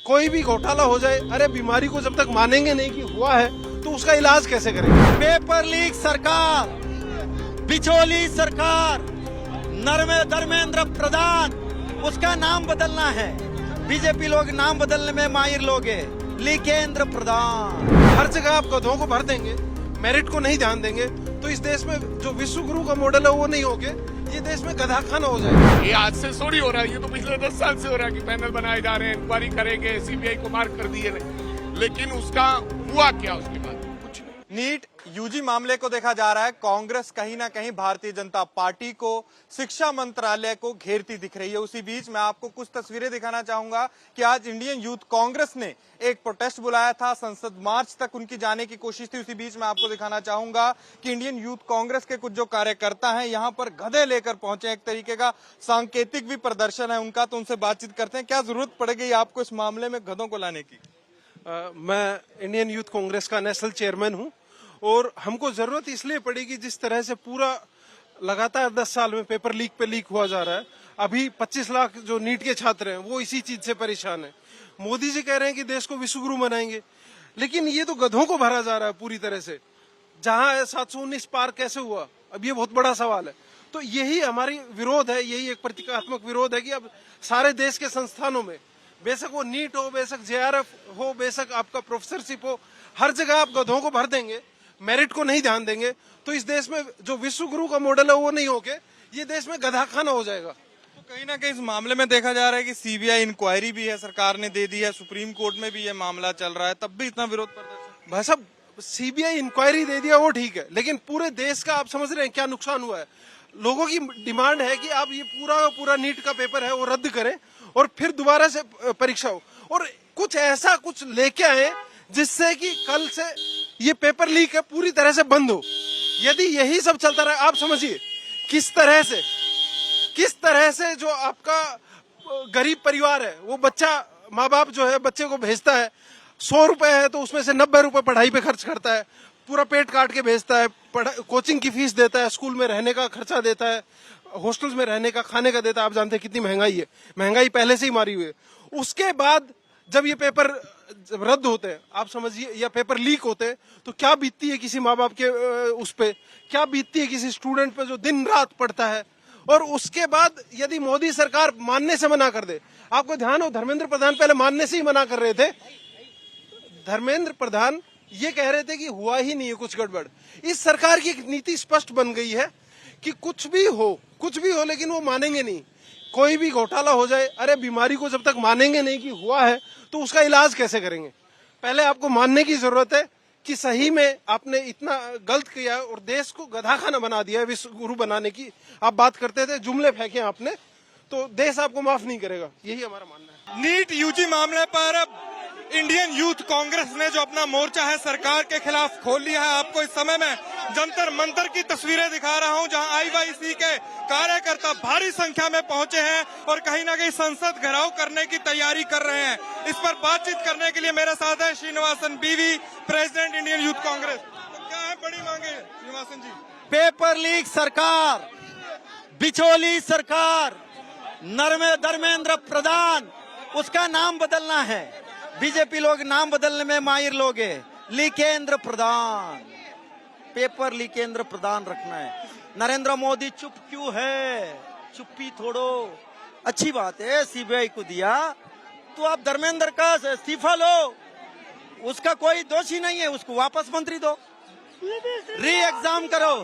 कोई भी घोटाला हो जाए, अरे बीमारी को जब तक मानेंगे नहीं कि हुआ है तो उसका इलाज कैसे करेंगे। पेपर लीक सरकार, बिचौली सरकार, धर्मेंद्र प्रधान, उसका नाम बदलना है। बीजेपी लोग नाम बदलने में माहिर लोग हैं। लीकेंद्र प्रधान हर जगह आप गधों को भर देंगे, मेरिट को नहीं ध्यान देंगे तो इस देश में जो विश्व गुरु का मॉडल है वो नहीं होके ये देश में गधा खाना हो जाएगा। ये आज से थोड़ी हो रहा है, ये तो पिछले 10 साल से हो रहा है कि पैनल बनाए जा रहे हैं, इंक्वायरी करेंगे, सीबीआई को मार्क कर दिए, लेकिन उसका हुआ क्या उसके बाद? कुछ नहीं। नीट यूजी मामले को देखा जा रहा है, कांग्रेस कहीं ना कहीं भारतीय जनता पार्टी को, शिक्षा मंत्रालय को घेरती दिख रही है। उसी बीच मैं आपको कुछ तस्वीरें दिखाना चाहूंगा कि आज इंडियन यूथ कांग्रेस ने एक प्रोटेस्ट बुलाया था, संसद मार्च तक उनकी जाने की कोशिश थी। उसी बीच मैं आपको दिखाना चाहूंगा कि इंडियन यूथ कांग्रेस के कुछ जो कार्यकर्ता हैं यहाँ पर गधे लेकर पहुंचे, एक तरीके का सांकेतिक भी प्रदर्शन है उनका, तो उनसे बातचीत करते हैं। क्या जरूरत पड़ गई आपको इस मामले में गधों को लाने की? मैं इंडियन यूथ कांग्रेस का नेशनल चेयरमैन हूं और हमको जरूरत इसलिए पड़ेगी जिस तरह से पूरा लगातार 10 साल में पेपर लीक पे लीक हुआ जा रहा है। अभी 25 लाख जो नीट के छात्र हैं वो इसी चीज से परेशान है। मोदी जी कह रहे हैं कि देश को विश्व गुरु बनाएंगे, लेकिन ये तो गधों को भरा जा रहा है पूरी तरह से। जहां 719 पार कैसे हुआ, अब ये बहुत बड़ा सवाल है। तो यही हमारी विरोध है, यही एक प्रतीकात्मक विरोध है कि अब सारे देश के संस्थानों में, बेशक वो नीट हो, बेशक जेआरएफ हो, बेशक आपका प्रोफेसरशिप हो, हर जगह आप गधों को भर देंगे, मेरिट को नहीं ध्यान देंगे तो इस देश में जो विश्व गुरु का मॉडल है वो नहीं होके ये देश में गधा खाना हो जाएगा। तो कहीं ना कहीं इस मामले में देखा जा रहा है कि सीबीआई इंक्वायरी भी है, सरकार ने दे दी है, सुप्रीम कोर्ट में भी ये मामला चल रहा है, तब भी इतना विरोध प्रदर्शन। भाई साहब, सीबीआई इंक्वायरी दे दिया वो ठीक है, लेकिन पूरे देश का आप समझ रहे हैं क्या नुकसान हुआ है। लोगों की डिमांड है कि आप ये पूरा नीट का पेपर है वो रद्द करें और फिर दोबारा से परीक्षा हो, और कुछ ऐसा कुछ लेके आए जिससे कि कल से ये पेपर लीक है पूरी तरह से बंद हो। यदि यही सब चलता रहा, आप समझिए किस तरह से जो आपका गरीब परिवार है वो बच्चा, माँ बाप जो है बच्चे को भेजता है, 100 रुपए है तो उसमें से 90 रुपए पढ़ाई पे खर्च करता है, पूरा पेट काट के भेजता है, कोचिंग की फीस देता है, स्कूल में रहने का खर्चा देता है, हॉस्टल्स में रहने का, खाने का देता है। आप जानते हैं कितनी महंगाई है, महंगाई पहले से ही मारी हुई है। उसके बाद जब ये पेपर रद्द होते हैं, आप समझिए, या पेपर लीक होते हैं, तो क्या बीतती है किसी माँ बाप के उस पे, क्या बीतती है किसी स्टूडेंट पे जो दिन रात पढ़ता है। और उसके बाद यदि मोदी सरकार मानने से मना कर दे, आपको ध्यान हो धर्मेंद्र प्रधान पहले मानने से ही मना कर रहे थे। धर्मेंद्र प्रधान ये कह रहे थे कि हुआ ही नहीं है कुछ गड़बड़। इस सरकार की एक नीति स्पष्ट बन गई है कि कुछ भी हो लेकिन वो मानेंगे नहीं। कोई भी घोटाला हो जाए, अरे बीमारी को जब तक मानेंगे नहीं कि हुआ है तो उसका इलाज कैसे करेंगे। पहले आपको मानने की जरूरत है कि सही में आपने इतना गलत किया है और देश को गधा खाना बना दिया है। विश्व गुरु बनाने की आप बात करते थे, जुमले फेंके आपने, तो देश आपको माफ नहीं करेगा, यही हमारा मानना है। नीट यूजी मामले पर इंडियन यूथ कांग्रेस ने जो अपना मोर्चा है सरकार के खिलाफ खोल लिया है। आपको इस समय में जंतर मंतर की तस्वीरें दिखा रहा हूं, जहां आईवाईसी के कार्यकर्ता भारी संख्या में पहुंचे हैं और कहीं ना कहीं संसद घेराव करने की तैयारी कर रहे हैं। इस पर बातचीत करने के लिए मेरे साथ है श्रीनिवासन बीवी, प्रेसिडेंट इंडियन यूथ कांग्रेस। तो क्या है बड़ी मांगे श्रीनिवासन जी? पेपर लीक सरकार, बिचौली सरकार, धर्मेंद्र प्रधान, उसका नाम बदलना है। बीजेपी लोग नाम बदलने में माहिर लोग हैं। लीकेंद्र प्रधान, पेपर लीकेंद्र प्रधान रखना है। नरेंद्र मोदी चुप क्यों है? चुप्पी छोड़ो, अच्छी बात है सीबीआई को दिया, तो आप धर्मेंद्र का इस्तीफा लो, उसका कोई दोषी नहीं है, उसको वापस मंत्री दो, री एग्जाम करो,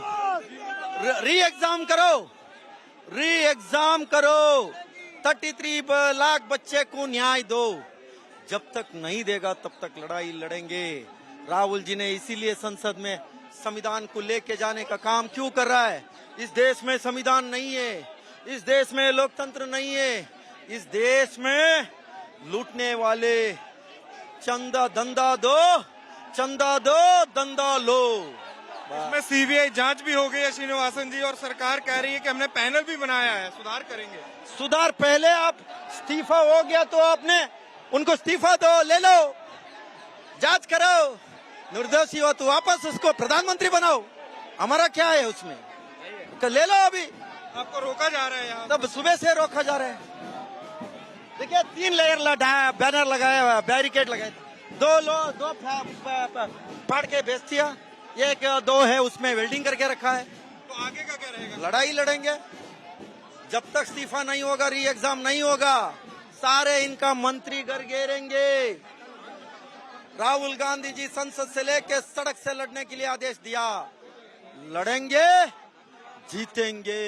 33 लाख बच्चे को न्याय दो। जब तक नहीं देगा तब तक लड़ाई लड़ेंगे। राहुल जी ने इसीलिए संसद में संविधान को लेके जाने का काम क्यों कर रहा है? इस देश में संविधान नहीं है, इस देश में लोकतंत्र नहीं है, इस देश में लूटने वाले चंदा दंदा दो दंदा लो। इसमें सीबीआई जांच भी हो गई है श्रीनिवासन जी, और सरकार कह रही है कि हमने पैनल भी बनाया है, सुधार करेंगे। सुधार पहले आप इस्तीफा हो गया तो आपने उनको इस्तीफा दो, ले लो, जांच करो, निर्दोषी हो तो वापस उसको प्रधानमंत्री बनाओ। हमारा क्या है उसमें, ले लो। अभी आपको रोका जा रहा है यहाँ? तब सुबह से रोका जा रहा है। देखिए 3 लेयर बैनर लगाया हुआ, बैरिकेड लगाए, दो फाड़ के बेच दिया, एक 2 है उसमें वेल्डिंग करके रखा है। तो आगे का क्या रहेगा? लड़ाई लड़ेंगे जब तक इस्तीफा नहीं होगा, री एग्जाम नहीं होगा, सारे इनका मंत्री घर घेरेंगे। राहुल गांधी जी संसद से लेके सड़क से लड़ने के लिए आदेश दिया, लड़ेंगे जीतेंगे।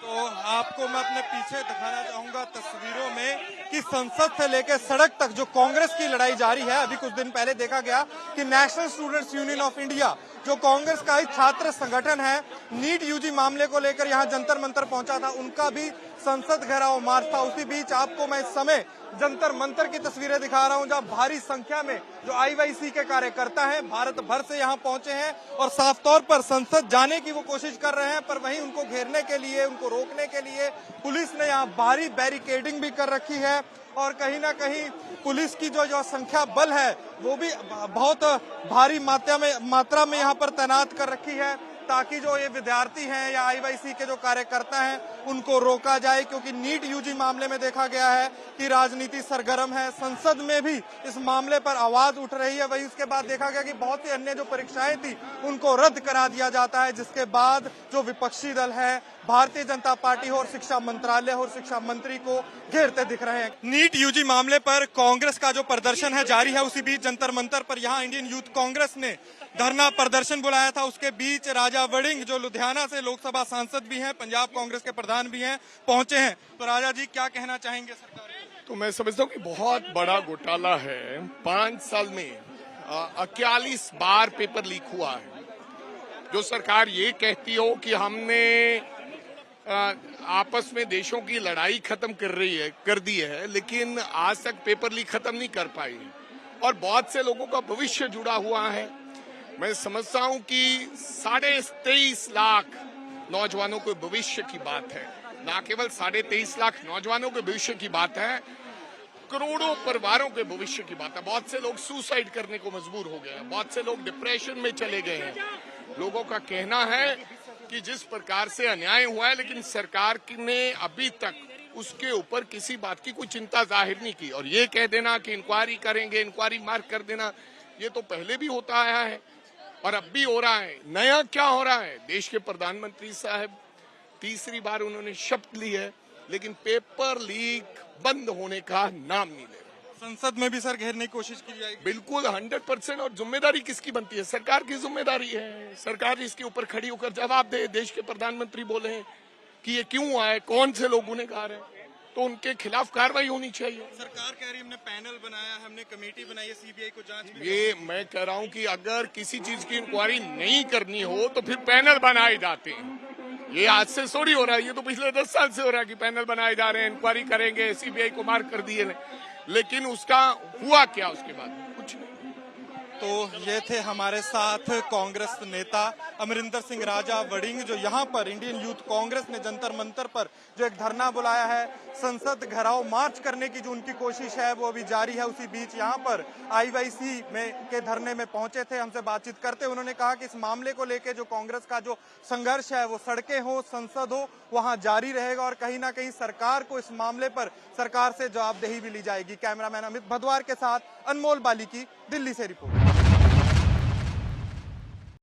तो आपको मैं अपने पीछे दिखाना चाहूंगा तस्वीरों में कि संसद से लेकर सड़क तक जो कांग्रेस की लड़ाई जारी है। अभी कुछ दिन पहले देखा गया कि national students union of India जो कांग्रेस का ही छात्र संगठन है, नीट यूजी मामले को लेकर यहां जंतर मंतर पहुंचा था, उनका भी संसद घेराव मार्च था। उसी बीच आपको मैं इस समय जंतर मंतर की तस्वीरें दिखा रहा हूं, जहां भारी संख्या में जो आईवाईसी के कार्यकर्ता हैं भारत भर से यहां पहुंचे हैं और साफ तौर पर संसद जाने की वो कोशिश कर रहे हैं। पर वहीं उनको घेरने के लिए, उनको रोकने के लिए पुलिस ने यहां भारी बैरिकेडिंग भी कर रखी है और कहीं ना कहीं पुलिस की जो संख्या बल है वो भी बहुत भारी मात्रा में यहाँ पर तैनात कर रखी है, ताकि जो ये विद्यार्थी हैं या आईवाईसी के जो कार्यकर्ता हैं उनको रोका जाए। क्योंकि नीट यूजी मामले में देखा गया है कि राजनीति सरगर्म है, संसद में भी इस मामले पर आवाज उठ रही है। वही उसके बाद देखा गया कि बहुत सी अन्य जो परीक्षाएं थी उनको रद्द करा दिया जाता है, जिसके बाद जो विपक्षी दल है, भारतीय जनता पार्टी हो और शिक्षा मंत्रालय हो और शिक्षा मंत्री को घेरते दिख रहे हैं। नीट यूजी मामले पर कांग्रेस का जो प्रदर्शन है जारी है। उसी बीच जंतर मंतर पर यहाँ इंडियन यूथ कांग्रेस ने धरना प्रदर्शन बुलाया था। उसके बीच राजा वड़िंग जो लुधियाना से लोकसभा सांसद भी हैं, पंजाब कांग्रेस के प्रधान भी हैं, पहुंचे हैं। तो राजा जी क्या कहना चाहेंगे सरकार को? तो मैं समझता हूँ कि बहुत बड़ा घोटाला है। 5 साल में 41 बार पेपर लीक हुआ है। जो सरकार ये कहती हो कि हमने आपस में देशों की लड़ाई खत्म कर दी है, लेकिन आज तक पेपर लीक खत्म नहीं कर पाई है और बहुत से लोगों का भविष्य जुड़ा हुआ है। मैं समझता हूं कि 23.5 लाख नौजवानों के भविष्य की बात है, ना केवल 23.5 लाख नौजवानों के भविष्य की बात है, करोड़ों परिवारों के भविष्य की बात है। बहुत से लोग सुसाइड करने को मजबूर हो गए हैं, बहुत से लोग डिप्रेशन में चले गए हैं। लोगों का कहना है कि जिस प्रकार से अन्याय हुआ है, लेकिन सरकार ने अभी तक उसके ऊपर किसी बात की कोई चिंता जाहिर नहीं की। और ये कह देना कि इंक्वायरी करेंगे, इंक्वायरी मार्क कर देना, ये तो पहले भी होता आया है और अब भी हो रहा है। नया क्या हो रहा है? देश के प्रधानमंत्री साहब तीसरी बार उन्होंने शपथ ली है, लेकिन पेपर लीक बंद होने का नाम नहीं ले रहे। संसद में भी सर घेरने की कोशिश की जाएगी? बिल्कुल 100%। और जिम्मेदारी किसकी बनती है? सरकार की जिम्मेदारी है। सरकार इसके ऊपर खड़ी होकर जवाब दे। देश के प्रधानमंत्री बोले हैं कि ये क्यों आए, कौन से लोग गुनहगार हैं, तो उनके खिलाफ कार्रवाई होनी चाहिए। सरकार कह रही है हमने पैनल बनाया, हमने कमेटी बनाई है सीबीआई को जांच। ये मैं कह रहा हूं कि अगर किसी चीज की इंक्वायरी नहीं करनी हो तो फिर पैनल बनाए जाते हैं। ये आज से थोड़ी हो रहा है, ये तो पिछले 10 साल से हो रहा है कि पैनल बनाए जा रहे हैं, इंक्वायरी करेंगे, सीबीआई को मार्क कर दिए। लेकिन उसका हुआ क्या उसके बाद? कुछ नहीं। तो ये थे हमारे साथ कांग्रेस नेता अमरिंदर सिंह राजा वड़िंग, जो यहाँ पर इंडियन यूथ कांग्रेस ने जंतर मंतर पर जो एक धरना बुलाया है, संसद घेराव मार्च करने की जो उनकी कोशिश है वो अभी जारी है। उसी बीच यहाँ पर आईवाईसी के धरने में पहुंचे थे, हमसे बातचीत करते उन्होंने कहा कि इस मामले को लेकर जो कांग्रेस का जो संघर्ष है वो सड़कें हो, संसद हो, वहां जारी रहेगा और कहीं ना कहीं सरकार को इस मामले पर सरकार से जवाबदेही भी ली जाएगी। कैमरामैन अमित भदवार के साथ अनमोल बाली की दिल्ली से रिपोर्ट।